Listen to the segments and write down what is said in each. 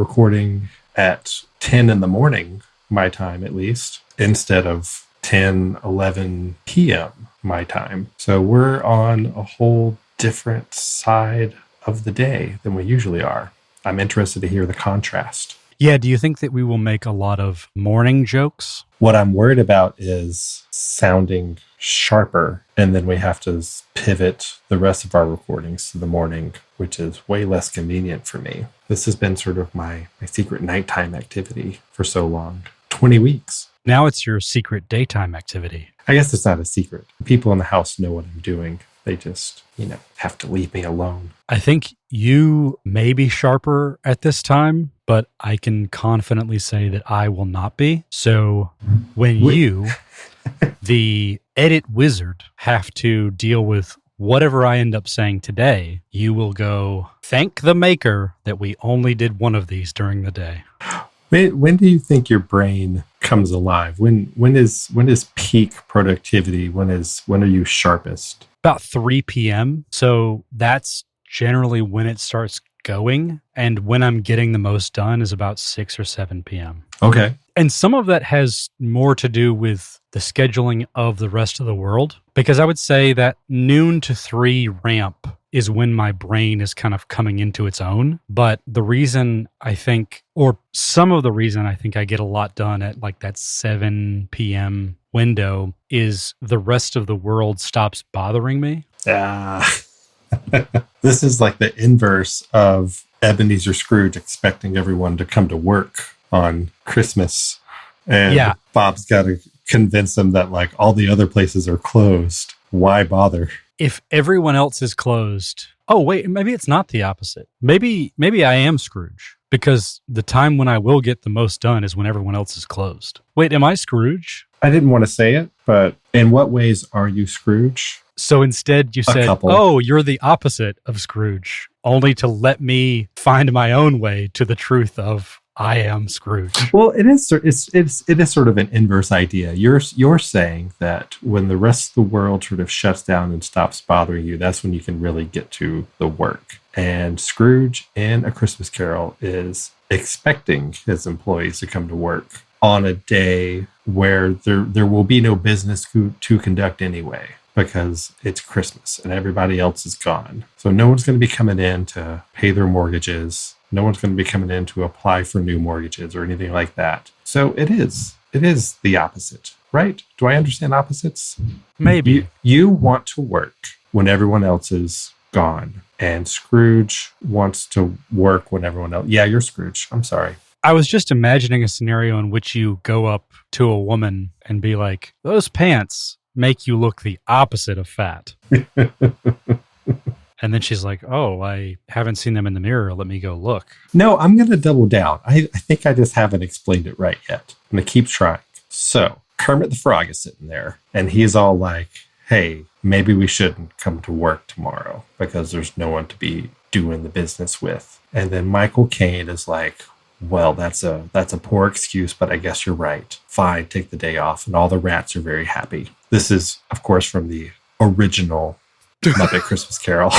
recording at 10 in the morning, my time at least, instead of 10, 11 p.m. my time. So we're on a whole different side of the day than we usually are. I'm interested to hear the contrast. Yeah, do you think that we will make a lot of morning jokes? What I'm worried about is sounding sharper, and then we have to pivot the rest of our recordings to the morning, which is way less convenient for me. This has been sort of my secret nighttime activity for so long, 20 weeks. Now it's your secret daytime activity. I guess it's not a secret. People in the house know what I'm doing. They just, have to leave me alone. I think you may be sharper at this time, but I can confidently say that I will not be. So when you, the edit wizard, have to deal with whatever I end up saying today, you will go, thank the maker that we only did one of these during the day. When do you think your brain comes alive? When is peak productivity? When are you sharpest? About 3 p.m. So that's generally when it starts going. And when I'm getting the most done is about 6 or 7 p.m. Okay. And some of that has more to do with the scheduling of the rest of the world, because I would say that noon to 3 ramp is when my brain is kind of coming into its own. But the reason I think, or some of the reason I think I get a lot done at like that 7 p.m. window is the rest of the world stops bothering me. This is like the inverse of Ebenezer Scrooge expecting everyone to come to work on Christmas. And Bob's got to convince them that like all the other places are closed. Why bother? If everyone else is closed, oh wait, maybe it's not the opposite. Maybe I am Scrooge, because the time when I will get the most done is when everyone else is closed. Wait, am I Scrooge? I didn't want to say it, but in what ways are you Scrooge? So instead you said, oh, you're the opposite of Scrooge, only to let me find my own way to the truth of I am Scrooge. Well, it is sort of an inverse idea. You're saying that when the rest of the world sort of shuts down and stops bothering you, that's when you can really get to the work. And Scrooge in A Christmas Carol is expecting his employees to come to work on a day where there will be no business to conduct anyway, because it's Christmas and everybody else is gone. So no one's going to be coming in to pay their mortgages. No one's going to be coming in to apply for new mortgages or anything like that. So it is the opposite, right? Do I understand opposites? Maybe. You want to work when everyone else is gone, and Scrooge wants to work when everyone else... Yeah, you're Scrooge. I'm sorry. I was just imagining a scenario in which you go up to a woman and be like, those pants make you look the opposite of fat. And then she's like, oh, I haven't seen them in the mirror. Let me go look. No, I'm going to double down. I think I just haven't explained it right yet. I'm going to keep trying. So Kermit the Frog is sitting there and he's all like, hey, maybe we shouldn't come to work tomorrow because there's no one to be doing the business with. And then Michael Caine is like, well, that's a poor excuse, but I guess you're right. Fine, take the day off. And all the rats are very happy. This is, of course, from the original Muppet Christmas Carol.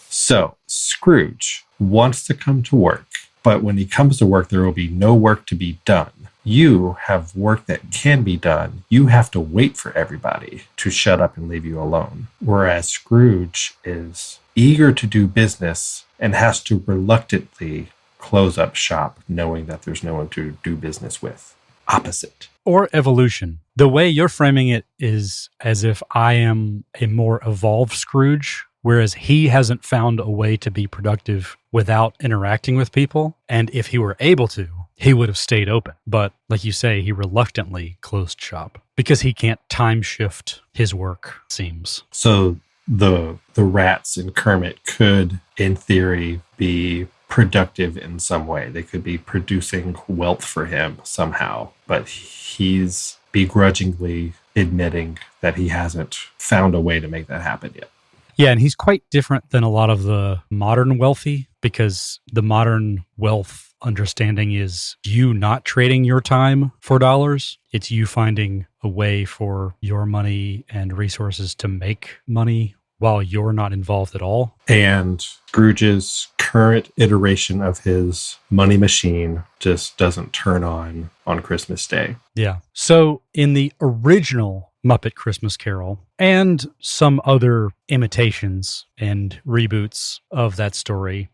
So Scrooge wants to come to work, but when he comes to work, there will be no work to be done. You have work that can be done. You have to wait for everybody to shut up and leave you alone. Whereas Scrooge is eager to do business and has to reluctantly close up shop, knowing that there's no one to do business with. Opposite. Or evolution. The way you're framing it is as if I am a more evolved Scrooge, whereas he hasn't found a way to be productive without interacting with people. And if he were able to, he would have stayed open. But like you say, he reluctantly closed shop because he can't time shift his work, seems. So the rats in Kermit could, in theory, be productive in some way. They could be producing wealth for him somehow, but he's begrudgingly admitting that he hasn't found a way to make that happen yet. Yeah, and he's quite different than a lot of the modern wealthy, because the modern wealth understanding is you not trading your time for dollars. It's you finding a way for your money and resources to make money while you're not involved at all. And Scrooge's current iteration of his money machine just doesn't turn on Christmas Day. Yeah. So in the original Muppet Christmas Carol and some other imitations and reboots of that story,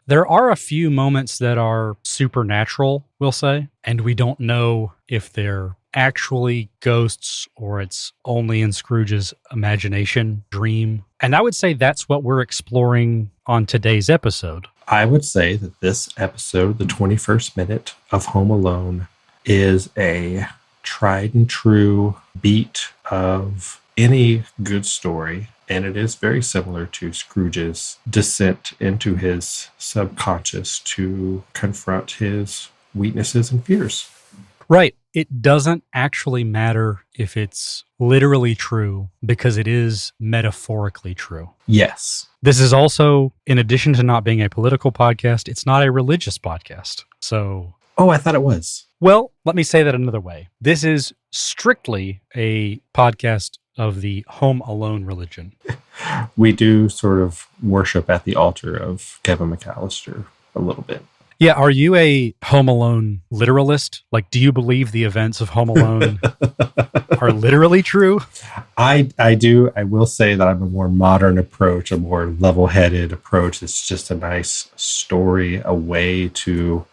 there are a few moments that are supernatural, we'll say, and we don't know if they're actually ghosts or it's only in Scrooge's imagination, dream. And I would say that's what we're exploring on today's episode. I would say that this episode, the 21st minute of Home Alone, is a tried and true beat of any good story. And it is very similar to Scrooge's descent into his subconscious to confront his weaknesses and fears. Right. It doesn't actually matter if it's literally true because it is metaphorically true. Yes. This is also, in addition to not being a political podcast, it's not a religious podcast. So... Oh, I thought it was. Well, let me say that another way. This is strictly a podcast of the Home Alone religion. We do sort of worship at the altar of Kevin McAllister a little bit. Yeah, are you a Home Alone literalist? Like, do you believe the events of Home Alone are literally true? I do. I will say that I'm a more modern approach, a more level-headed approach. It's just a nice story, a way to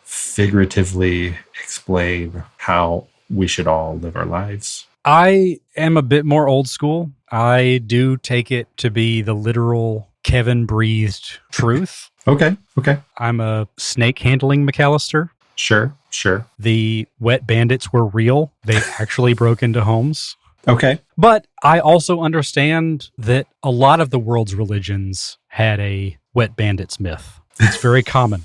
figuratively explain how we should all live our lives. I am a bit more old school. I do take it to be the literal Kevin breathed truth. Okay. I'm a snake handling McAllister. Sure. The wet bandits were real. They actually broke into homes. Okay. But I also understand that a lot of the world's religions had a wet bandits myth. It's very common.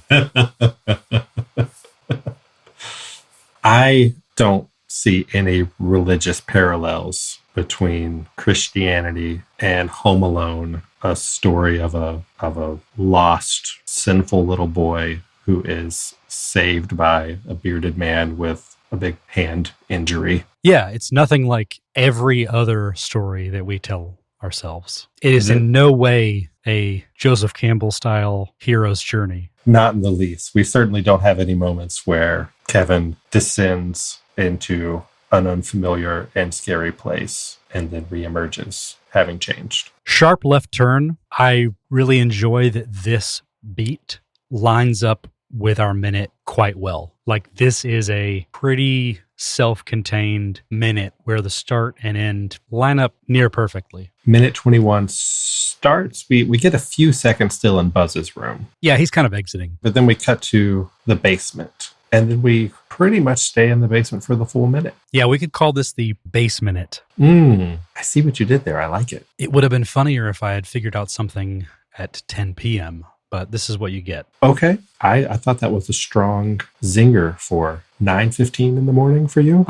I don't see any religious parallels between Christianity and Home Alone, a story of a lost, sinful little boy who is saved by a bearded man with a big hand injury. Yeah, it's nothing like every other story that we tell ourselves. It is in no way a Joseph Campbell style hero's journey. Not in the least. We certainly don't have any moments where Kevin descends into an unfamiliar and scary place and then reemerges, having changed. Sharp left turn. I really enjoy that this beat lines up with our minute quite well. Like, this is a pretty self-contained minute where the start and end line up near perfectly. Minute 21 starts. We get a few seconds still in Buzz's room. Yeah, he's kind of exiting. But then we cut to the basement. And then we pretty much stay in the basement for the full minute. Yeah, we could call this the base minute. I see what you did there. I like it. It would have been funnier if I had figured out something at 10 p.m., but this is what you get. Okay. I thought that was a strong zinger for 9:15 in the morning for you.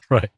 Right.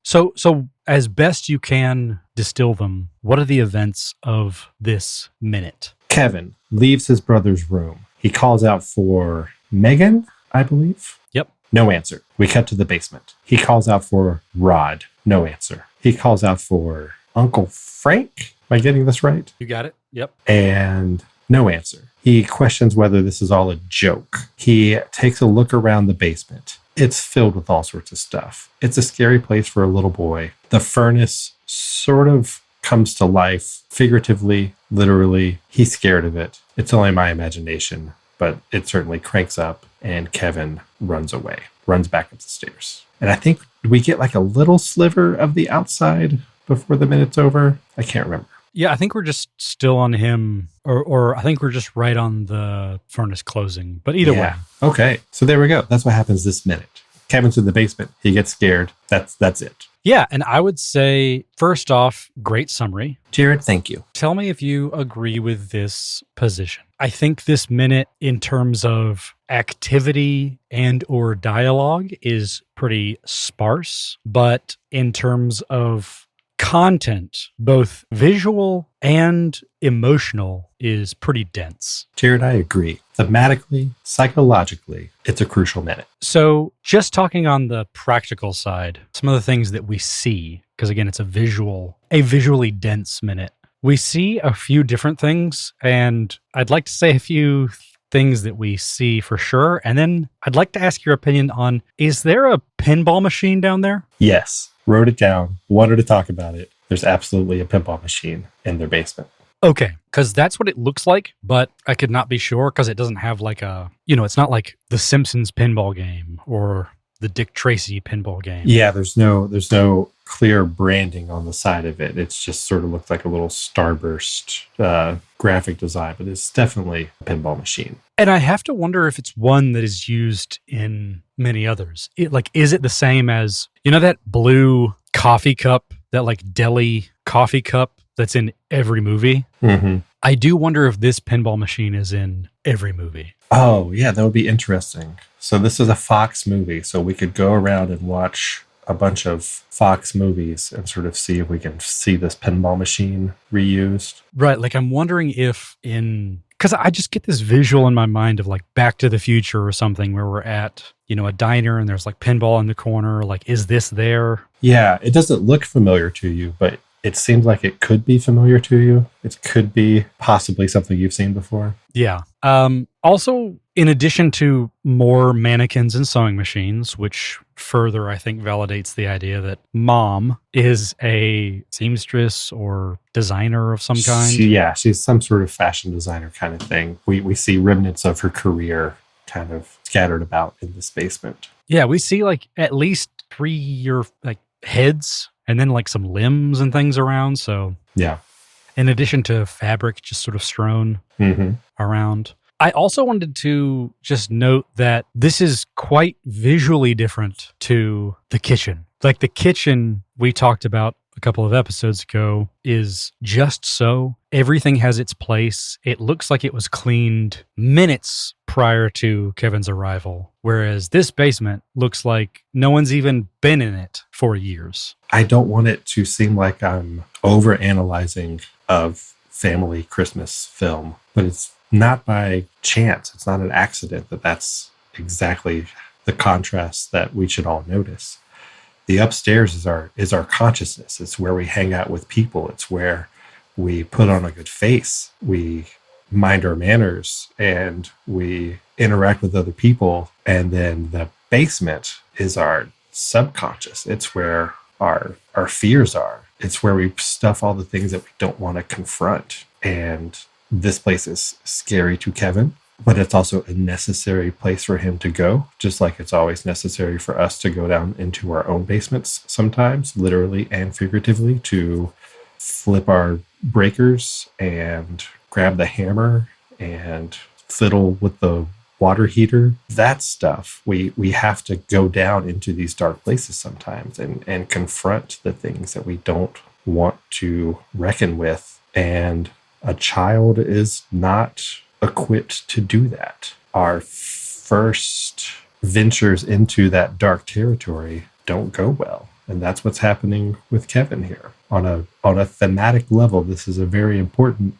So as best you can distill them, what are the events of this minute? Kevin leaves his brother's room. He calls out for Megan, I believe. Yep. No answer. We cut to the basement. He calls out for Rod. No answer. He calls out for Uncle Frank. Am I getting this right? You got it? Yep. And no answer. He questions whether this is all a joke. He takes a look around the basement. It's filled with all sorts of stuff. It's a scary place for a little boy. The furnace sort of comes to life, figuratively, literally. He's scared of it. It's only my imagination, but it certainly cranks up, and Kevin runs away, runs back up the stairs. And I think we get like a little sliver of the outside before the minute's over. I can't remember. Yeah, I think we're just still on him, or I think we're just right on the furnace closing. But either way. Okay, so there we go. That's what happens this minute. Kevin's in the basement. He gets scared. That's it. Yeah, and I would say, first off, great summary. Jerod, thank you. Tell me if you agree with this position. I think this minute, in terms of activity and or dialogue, is pretty sparse. But in terms of content, both visual and emotional, is pretty dense. Jerod, I agree. Thematically, psychologically, it's a crucial minute. So just talking on the practical side, some of the things that we see because again, it's a visually dense minute. We see a few different things, and I'd like to say a few things that we see for sure. And then I'd like to ask your opinion on, is there a pinball machine down there? Yes. Wrote it down. Wanted to talk about it. There's absolutely a pinball machine in their basement. Okay, because that's what it looks like, but I could not be sure because it doesn't have like it's not like the Simpsons pinball game or the Dick Tracy pinball game. Yeah, there's no clear branding on the side of it. It's just sort of looked like a little starburst graphic design, but it's definitely a pinball machine. And I have to wonder if it's one that is used in many others. Is it the same as, that blue coffee cup, that like deli coffee cup that's in every movie? Mm-hmm. I do wonder if this pinball machine is in every movie. Oh, yeah, that would be interesting. So this is a Fox movie, so we could go around and watch a bunch of Fox movies and sort of see if we can see this pinball machine reused. Right, like I'm wondering if because I just get this visual in my mind of like Back to the Future or something where we're at, a diner and there's like pinball in the corner. Like, is this there? Yeah, it doesn't look familiar to you, but it seems like it could be familiar to you. It could be possibly something you've seen before. Yeah. Also, in addition to more mannequins and sewing machines, which further, I think, validates the idea that Mom is a seamstress or designer of some kind. She's some sort of fashion designer kind of thing. We see remnants of her career kind of scattered about in this basement. Yeah, we see like at least 3 or like heads and then like some limbs and things around. So yeah, in addition to fabric just sort of strewn around. I also wanted to just note that this is quite visually different to the kitchen. Like the kitchen we talked about a couple of episodes ago is just so. Everything has its place. It looks like it was cleaned minutes prior to Kevin's arrival, whereas this basement looks like no one's even been in it for years. I don't want it to seem like I'm overanalyzing of family Christmas film, but it's not by chance. It's not an accident that's exactly the contrast that we should all notice. The upstairs is our consciousness. It's where we hang out with people. It's where we put on a good face. We mind our manners and we interact with other people. And then the basement is our subconscious. It's where our fears are. It's where we stuff all the things that we don't want to confront. And this place is scary to Kevin, but it's also a necessary place for him to go, just like it's always necessary for us to go down into our own basements sometimes, literally and figuratively, to flip our breakers and grab the hammer and fiddle with the water heater. That stuff, we have to go down into these dark places sometimes and confront the things that we don't want to reckon with. And a child is not equipped to do that. Our first ventures into that dark territory don't go well. And that's what's happening with Kevin here. On a thematic level, this is a very important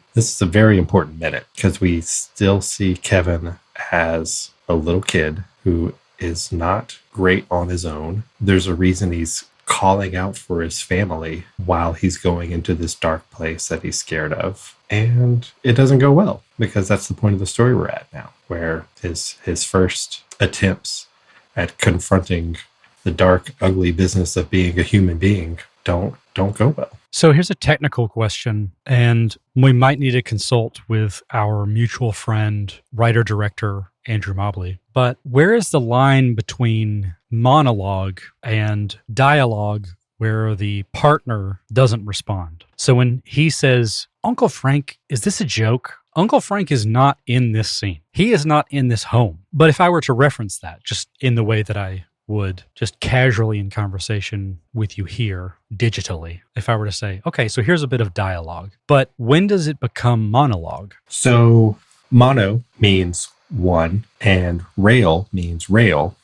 minute, because we still see Kevin as a little kid who is not great on his own. There's a reason he's calling out for his family while he's going into this dark place that he's scared of. And it doesn't go well, because that's the point of the story we're at now, where his first attempts at confronting the dark, ugly business of being a human being don't go well. So here's a technical question, and we might need to consult with our mutual friend, writer-director Andrew Mobley. But where is the line between monologue and dialogue where the partner doesn't respond? So when he says, "Uncle Frank, is this a joke?" Uncle Frank is not in this scene. He is not in this home. But if I were to reference that just in the way that I would just casually in conversation with you here digitally, if I were to say, okay, so here's a bit of dialogue, but when does it become monologue? So mono means one and rail means rail.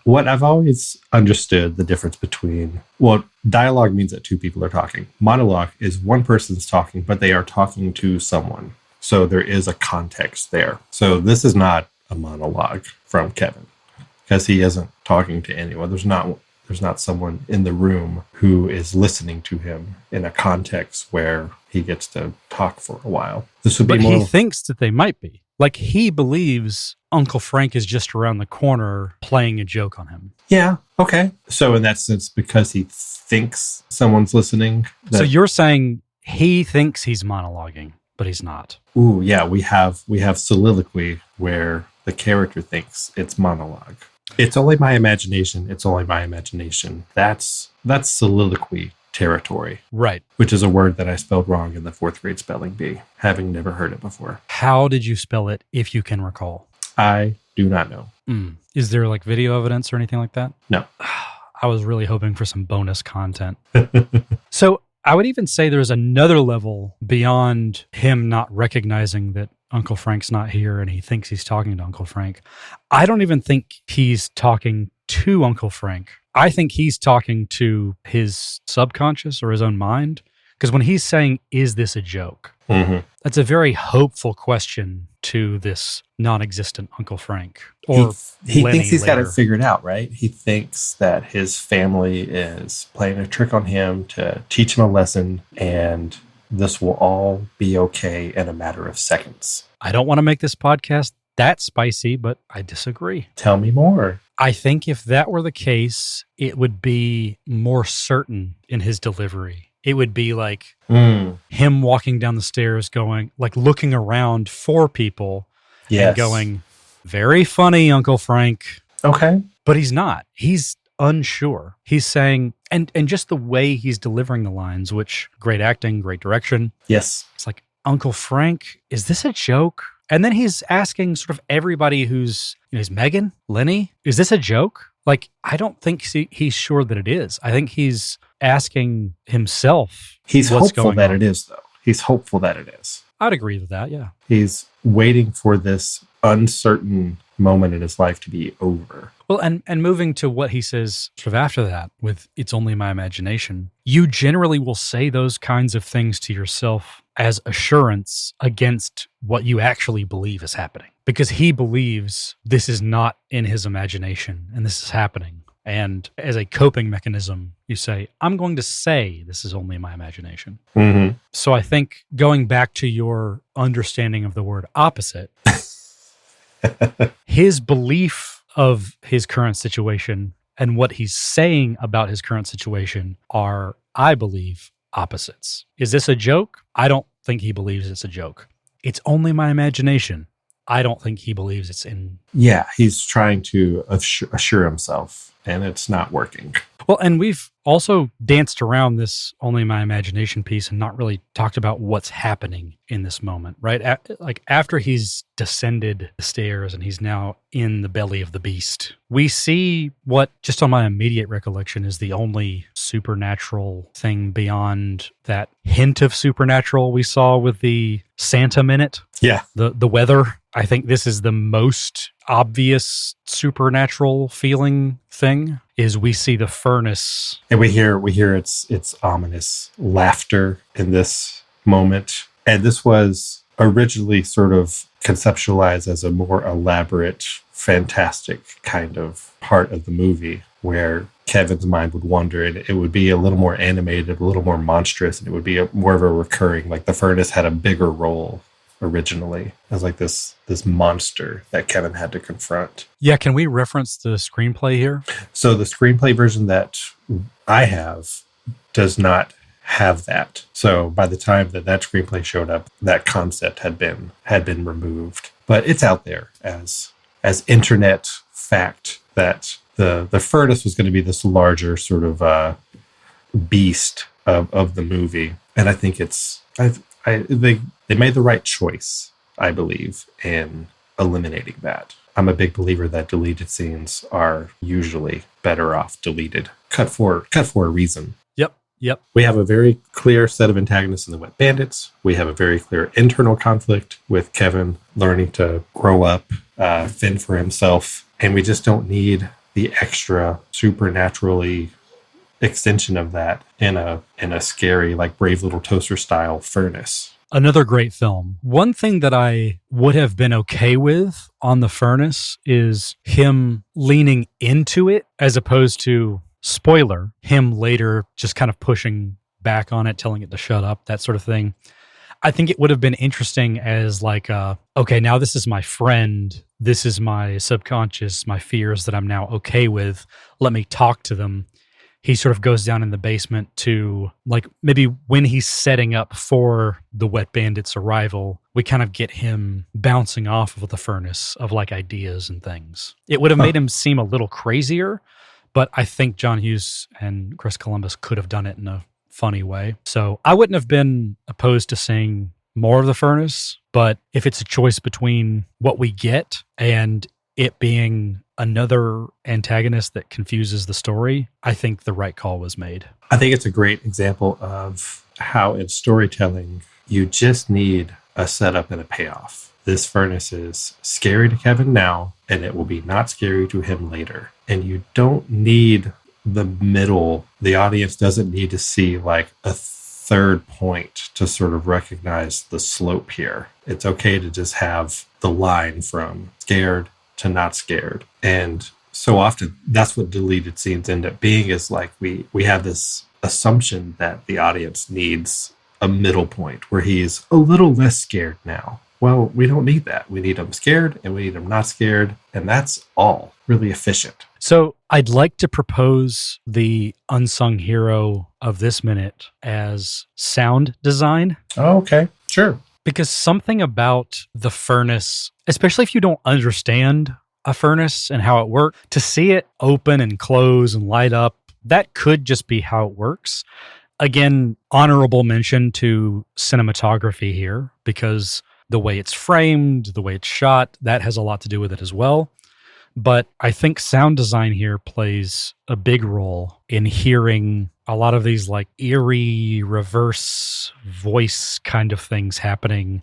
What I've always understood the difference between, dialogue means that two people are talking. Monologue is one person's talking, but they are talking to someone. So there is a context there. So this is not a monologue from Kevin, because he isn't talking to anyone. There's not There's not someone in the room who is listening to him in a context where he gets to talk for a while. This would be more. But he thinks that they might be. Like, he believes Uncle Frank is just around the corner playing a joke on him. Yeah. Okay. So in that sense, because he thinks someone's listening. So you're saying he thinks he's monologuing, but he's not. Ooh, yeah. We have soliloquy where the character thinks it's monologue. It's only my imagination. It's only my imagination. That's soliloquy territory. Right. Which is a word that I spelled wrong in the 4th grade spelling bee, having never heard it before. How did you spell it, if you can recall? I do not know. Is there like video evidence or anything like that? No. I was really hoping for some bonus content. So I would even say there's another level beyond him not recognizing that Uncle Frank's not here and he thinks he's talking to Uncle Frank. I don't even think he's talking to Uncle Frank. I think he's talking to his subconscious or his own mind. Because when he's saying, is this a joke? Mm-hmm. That's a very hopeful question to this non-existent Uncle Frank. Or he Lenny thinks he's got later. it figured out, right? He thinks that his family is playing a trick on him to teach him a lesson, and this will all be okay in a matter of seconds. I don't want to make this podcast that spicy, but I disagree. Tell me more. I think if that were the case, it would be more certain in his delivery. It would be like him walking down the stairs going, like looking around for people and going, very funny, Uncle Frank. Okay. But he's not. He's unsure. He's saying, and just the way he's delivering the lines, which great acting, great direction. Yes. It's like, Uncle Frank, is this a joke? And then he's asking sort of everybody who's, is Megan, Lenny, is this a joke? Like, I don't think he's sure that it is. I think he's asking himself. He's what's hopeful going that on. it is, though. He's hopeful that it is. I'd agree with that, yeah. He's waiting for this uncertain moment in his life to be over. Well, and moving to what he says sort of after that with it's only my imagination, you generally will say those kinds of things to yourself as assurance against what you actually believe is happening. Because he believes this is not in his imagination and this is happening. And as a coping mechanism, you say, I'm going to say this is only my imagination. Mm-hmm. So I think going back to your understanding of the word opposite, his belief of his current situation and what he's saying about his current situation are, I believe, opposites. Is this a joke? I don't think he believes it's a joke. It's only my imagination. I don't think he believes it's in. Yeah, he's trying to assure himself, and it's not working. Well, and we've also danced around this only my imagination piece and not really talked about what's happening in this moment, right? Like after he's descended the stairs and he's now in the belly of the beast, we see what, just on my immediate recollection, is the only supernatural thing beyond that hint of supernatural we saw with the Santa minute. Yeah. The weather. I think this is the most obvious supernatural feeling thing, is we see the furnace. And we hear its ominous laughter in this moment. And this was originally sort of conceptualized as a more elaborate, fantastic kind of part of the movie where Kevin's mind would wander and it would be a little more animated, a little more monstrous, and it would be more of a recurring, like the furnace had a bigger role originally as like this monster that Kevin had to confront. Yeah, can we reference the screenplay here? So the screenplay version that I have does not have that. So by the time that screenplay showed up, that concept had been removed. But it's out there as internet fact that the furnace was going to be this larger sort of beast of the movie. And I think they made the right choice, I believe, in eliminating that. I'm a big believer that deleted scenes are usually better off deleted. Cut for a reason. Yep. We have a very clear set of antagonists in the Wet Bandits. We have a very clear internal conflict with Kevin learning to grow up, fend for himself. And we just don't need the extra supernaturally extension of that in a scary, like Brave Little Toaster style furnace. Another great film. One thing that I would have been okay with on the furnace is him leaning into it as opposed to spoiler, him later just kind of pushing back on it, telling it to shut up, that sort of thing. I think it would have been interesting as like, okay, now this is my friend. This is my subconscious, my fears that I'm now okay with. Let me talk to them. He sort of goes down in the basement to, like, maybe when he's setting up for the Wet Bandit's arrival, we kind of get him bouncing off of the furnace of like ideas and things. It would have made him seem a little crazier, but I think John Hughes and Chris Columbus could have done it in a funny way. So I wouldn't have been opposed to seeing more of the furnace, but if it's a choice between what we get and it being another antagonist that confuses the story, I think the right call was made. I think it's a great example of how in storytelling, you just need a setup and a payoff. This furnace is scary to Kevin now, and it will be not scary to him later. And you don't need the middle. The audience doesn't need to see like a third point to sort of recognize the slope here. It's okay to just have the line from scared to not scared. And so often that's what deleted scenes end up being, is like we have this assumption that the audience needs a middle point where he's a little less scared now. Well, we don't need that. We need him scared and we need him not scared. And that's all really efficient. So I'd like to propose the unsung hero of this minute as sound design. Oh, okay, sure. Because something about the furnace, especially if you don't understand a furnace and how it works, to see it open and close and light up, that could just be how it works. Again, honorable mention to cinematography here, because the way it's framed, the way it's shot, that has a lot to do with it as well. But I think sound design here plays a big role in hearing a lot of these like eerie reverse voice kind of things happening,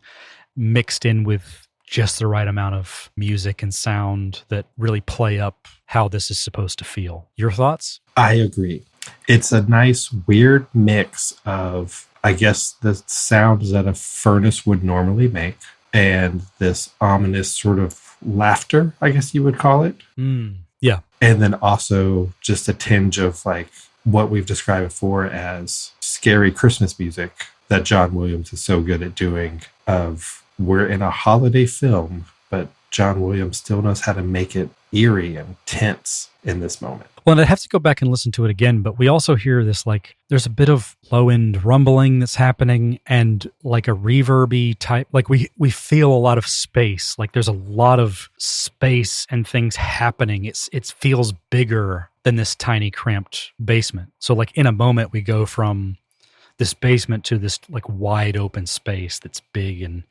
mixed in with just the right amount of music and sound that really play up how this is supposed to feel. Your thoughts? I agree. It's a nice, weird mix of, I guess, the sounds that a furnace would normally make and this ominous sort of laughter, I guess you would call it. Yeah. And then also just a tinge of like what we've described before as scary Christmas music that John Williams is so good at doing, of we're in a holiday film, but John Williams still knows how to make it eerie and tense in this moment. Well, and I'd have to go back and listen to it again, but we also hear this, like, there's a bit of low-end rumbling that's happening and like a reverby type, like we feel a lot of space, like there's a lot of space and things happening. It feels bigger than this tiny cramped basement. So like in a moment we go from this basement to this like wide open space that's big and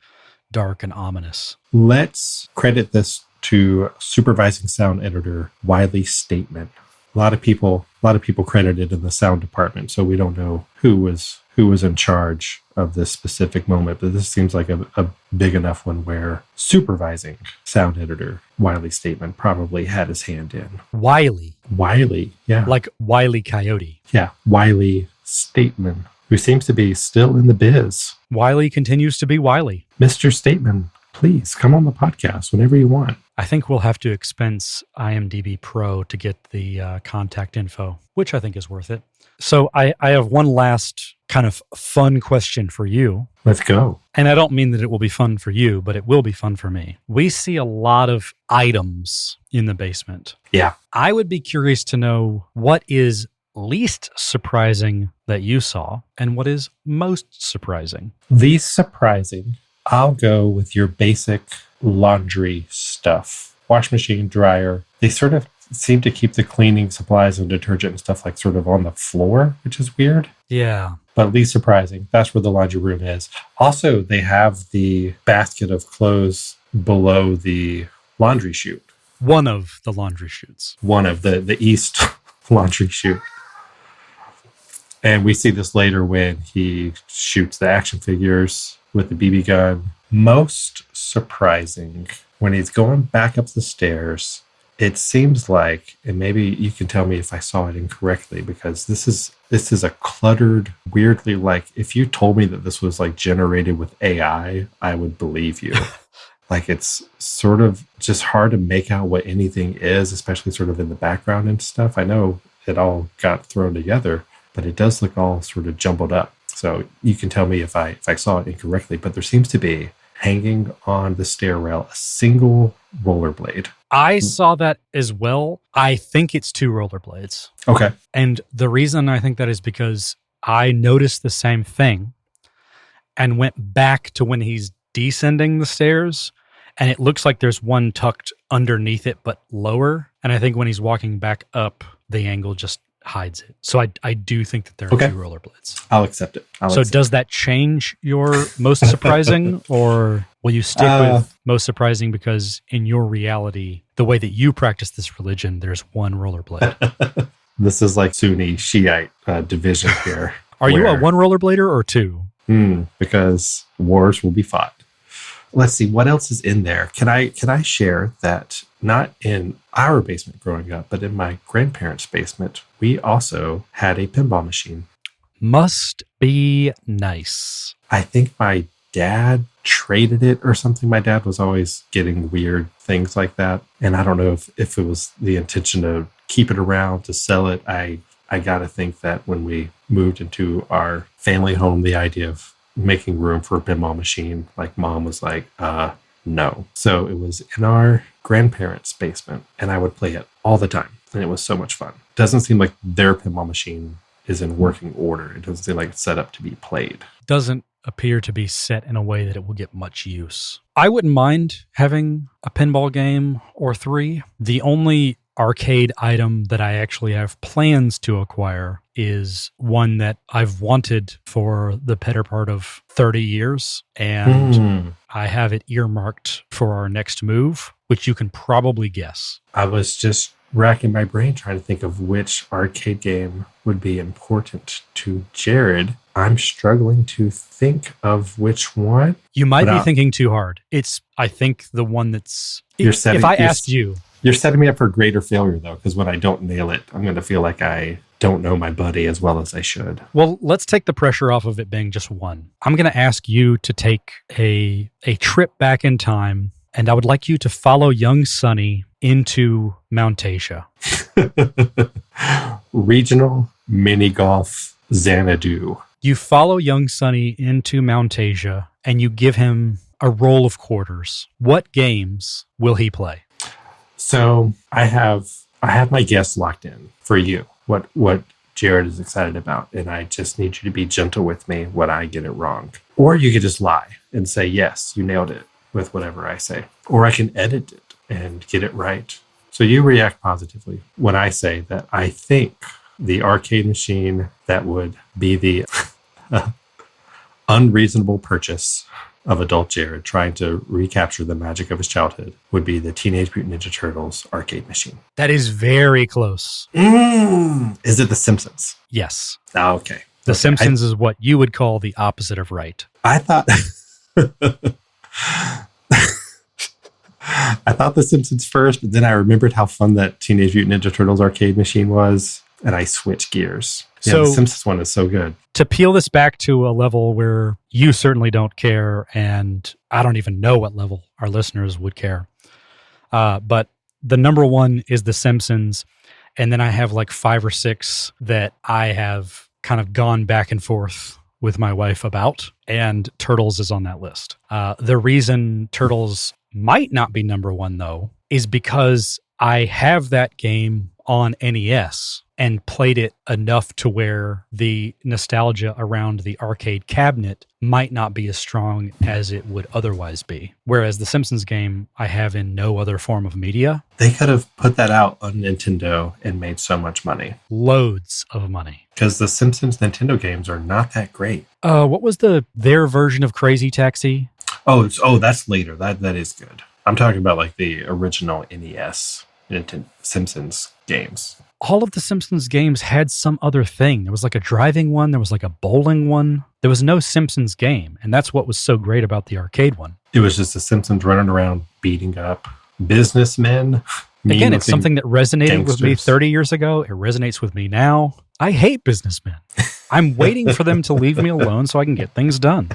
dark and ominous. Let's credit this to supervising sound editor Wiley Stateman. A lot of people credited in the sound department, so we don't know who was in charge of this specific moment, but this seems like a big enough one where supervising sound editor Wiley Stateman probably had his hand in. Wiley, yeah. Like Wile E. Coyote. Yeah, Wiley Stateman, who seems to be still in the biz. Wiley continues to be Wiley. Mr. Stateman, please come on the podcast whenever you want. I think we'll have to expense IMDb Pro to get the contact info, which I think is worth it. So I have one last kind of fun question for you. Let's go. And I don't mean that it will be fun for you, but it will be fun for me. We see a lot of items in the basement. Yeah. I would be curious to know what is least surprising that you saw and what is most surprising. Least surprising, I'll go with your basic laundry stuff. Wash machine, dryer. They sort of seem to keep the cleaning supplies and detergent and stuff like sort of on the floor, which is weird. Yeah. But least surprising, that's where the laundry room is. Also, they have the basket of clothes below the laundry chute. One of the laundry chutes. One of the east laundry chute. And we see this later when he shoots the action figures with the BB gun. Most surprising, when he's going back up the stairs, it seems like, and maybe you can tell me if I saw it incorrectly, because this is a cluttered, weirdly, like, if you told me that this was like generated with AI, I would believe you. Like, it's sort of just hard to make out what anything is, especially sort of in the background and stuff. I know it all got thrown together, but it does look all sort of jumbled up. So you can tell me if I saw it incorrectly, but there seems to be hanging on the stair rail a single rollerblade. I saw that as well. I think it's 2 rollerblades. Okay. And the reason I think that is because I noticed the same thing and went back to when he's descending the stairs, and it looks like there's one tucked underneath it, but lower. And I think when he's walking back up, the angle just hides it. So I do think that there are 2 rollerblades. I'll accept it. Does that change your most surprising, or will you stick with most surprising because in your reality, the way that you practice this religion, there's 1 rollerblade? This is like Sunni Shiite division here. Are you a 1 rollerblader or 2? Because wars will be fought. Let's see, what else is in there? Can I share that not in our basement growing up, but in my grandparents' basement, we also had a pinball machine. Must be nice. I think my dad traded it or something. My dad was always getting weird things like that. And I don't know if it was the intention to keep it around, to sell it. I got to think that when we moved into our family home, the idea of making room for a pinball machine, like mom was like, no. So it was in our grandparents' basement, and I would play it all the time. And it was so much fun. Doesn't seem like their pinball machine is in working order. It doesn't seem like it's set up to be played. Doesn't appear to be set in a way that it will get much use. I wouldn't mind having a pinball game or 3. The only arcade item that I actually have plans to acquire is one that I've wanted for the better part of 30 years. And I have it earmarked for our next move, which you can probably guess. I was just racking my brain trying to think of which arcade game would be important to Jerod. I'm struggling to think of which one. You might be thinking too hard. It's, I think, the one that's... You're setting me up for greater failure, though, because when I don't nail it, I'm going to feel like I don't know my buddy as well as I should. Well, let's take the pressure off of it being just one. I'm going to ask you to take a trip back in time, and I would like you to follow young Sonny into Mount Asia. Regional mini golf Xanadu. You follow young Sonny into Mount Asia, and you give him a roll of quarters. What games will he play? So I have my guess locked in for you. What Jerod is excited about, and I just need you to be gentle with me when I get it wrong. Or you could just lie and say, yes, you nailed it with whatever I say. Or I can edit it and get it right. So you react positively when I say that I think the arcade machine that would be the unreasonable purchase of adult Jerod trying to recapture the magic of his childhood would be the Teenage Mutant Ninja Turtles arcade machine. That is very close. Is it The Simpsons? Yes. Oh, okay. The Simpsons is what you would call the opposite of right. I thought... I thought The Simpsons first, but then I remembered how fun that Teenage Mutant Ninja Turtles arcade machine was, and I switched gears. Yeah, so, the Simpsons one is so good. To peel this back to a level where you certainly don't care, and I don't even know what level our listeners would care. But the number one is The Simpsons, and then I have like 5 or 6 that I have kind of gone back and forth with my wife about, and Turtles is on that list. The reason Turtles might not be number one, though, is because I have that game on NES and played it enough to where the nostalgia around the arcade cabinet might not be as strong as it would otherwise be. Whereas the Simpsons game I have in no other form of media. They could have put that out on Nintendo and made so much money. Loads of money. Because the Simpsons Nintendo games are not that great. What was their version of Crazy Taxi? Oh, that's later. That is good. I'm talking about like the original NES Simpsons games. All of the Simpsons games had some other thing. There was like a driving one. There was like a bowling one. There was no Simpsons game. And that's what was so great about the arcade one. It was just the Simpsons running around beating up businessmen. Again, it's something that resonated with me 30 years ago. It resonates with me now. I hate businessmen. I'm waiting for them to leave me alone so I can get things done.